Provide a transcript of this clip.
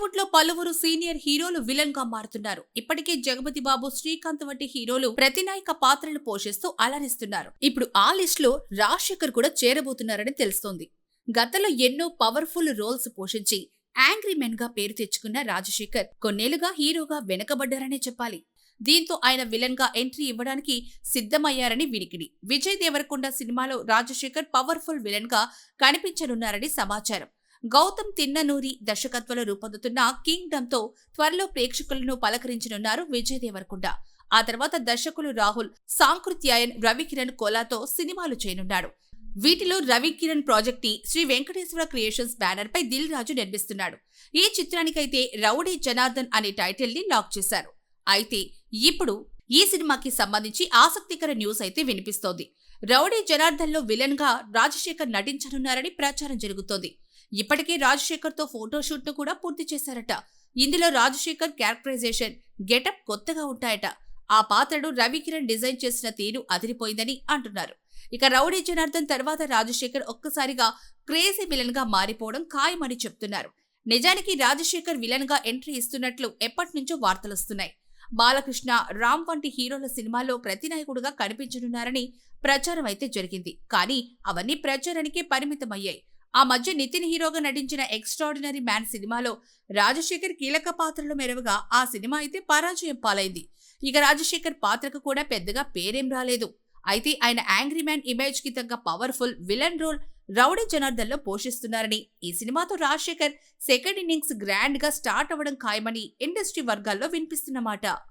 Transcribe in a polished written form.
టాలీవుడ్ లో పలువురు సీనియర్ హీరోలు విలన్ గా మారుతున్నారు. ఇప్పటికే జగపతి బాబు, శ్రీకాంత్ వంటి హీరోలు ప్రతినాయక పాత్రలు పోషిస్తూ అలరిస్తున్నారు. ఇప్పుడు ఆ లిస్ట్ లో రాజశేఖర్ కూడా చేరబోతున్నారని తెలుస్తోంది. గతంలో ఎన్నో పవర్ఫుల్ రోల్స్ పోషించి యాంగ్రీ మెన్ గా పేరు తెచ్చుకున్న రాజశేఖర్ కొన్నేళ్లుగా హీరోగా వెనకబడ్డారనే చెప్పాలి. దీంతో ఆయన విలన్ గా ఎంట్రీ ఇవ్వడానికి సిద్ధమయ్యారని వినికిడి. విజయ్ దేవరకొండ సినిమాలో రాజశేఖర్ పవర్ఫుల్ విలన్ గా కనిపించనున్నారని సమాచారం. గౌతమ్ తిన్ననూరి దర్శకత్వంలో రూపొందుతున్న కింగ్డమ్ తో త్వరలో ప్రేక్షకులను పలకరించనున్నారు విజయ్ దేవరకొండ. ఆ తర్వాత దర్శకులు రాహుల్ సాంకృత్యాయన్, రవికిరణ్ కోలాతో సినిమాలు చేయనున్నాడు. వీటిలో రవికిరణ్ ప్రాజెక్ట్ ని శ్రీ వెంకటేశ్వర క్రియేషన్స్ బ్యానర్ పై దిల్ రాజు నిర్మిస్తున్నాడు. ఈ చిత్రానికైతే రౌడీ జనార్దన్ అనే టైటిల్ ని లాక్ చేశారు. అయితే ఇప్పుడు ఈ సినిమాకి సంబంధించి ఆసక్తికర న్యూస్ అయితే వినిపిస్తోంది. రౌడీ జనార్దన్ లో విలన్ గా రాజశేఖర్ నటించనున్నారని ప్రచారం జరుగుతోంది. ఇప్పటికే రాజశేఖర్ తో ఫోటోషూట్ ను కూడా పూర్తి చేశారట. ఇందులో రాజశేఖర్ క్యారెక్టరైజేషన్, గెటప్ కొత్తగా ఉంటాయట. ఆ పాత్రను రవికిరణ్ డిజైన్ చేసిన తీరు అదిరిపోయిందని అంటున్నారు. ఇక రౌడీ జనార్దన్ తర్వాత రాజశేఖర్ ఒక్కసారిగా క్రేజీ విలన్ గా మారిపోవడం ఖాయమని చెప్తున్నారు. నిజానికి రాజశేఖర్ విలన్ గా ఎంట్రీ ఇస్తున్నట్లు ఎప్పటినుంచో వార్తలొస్తున్నాయి. బాలకృష్ణ, రామ్ వంటి హీరోల సినిమాలో ప్రతినాయకుడుగా కనిపించనున్నారని ప్రచారం అయితే జరిగింది. కానీ అవన్నీ ప్రచారానికే పరిమితమయ్యాయి. ఆ మధ్య నితిన్ హీరోగా నటించిన ఎక్స్ట్రాడినరీ మ్యాన్ సినిమాలో రాజశేఖర్ కీలక పాత్రలో మెరవగా ఆ సినిమా అయితే పరాజయం పాలైంది. ఇక రాజశేఖర్ పాత్రకు కూడా పెద్దగా పేరేం రాలేదు. అయితే ఆయన యాంగ్రీ మ్యాన్ ఇమేజ్ కి తగ్గ powerful villain role rowdy Janardhan లో పోషిస్తున్నారని, ఈ సినిమాతో రాజశేఖర్ సెకండ్ ఇన్నింగ్స్ గ్రాండ్ గా స్టార్ట్ అవ్వడం ఖాయమని ఇండస్ట్రీ వర్గాల్లో వినిపిస్తున్నమాట.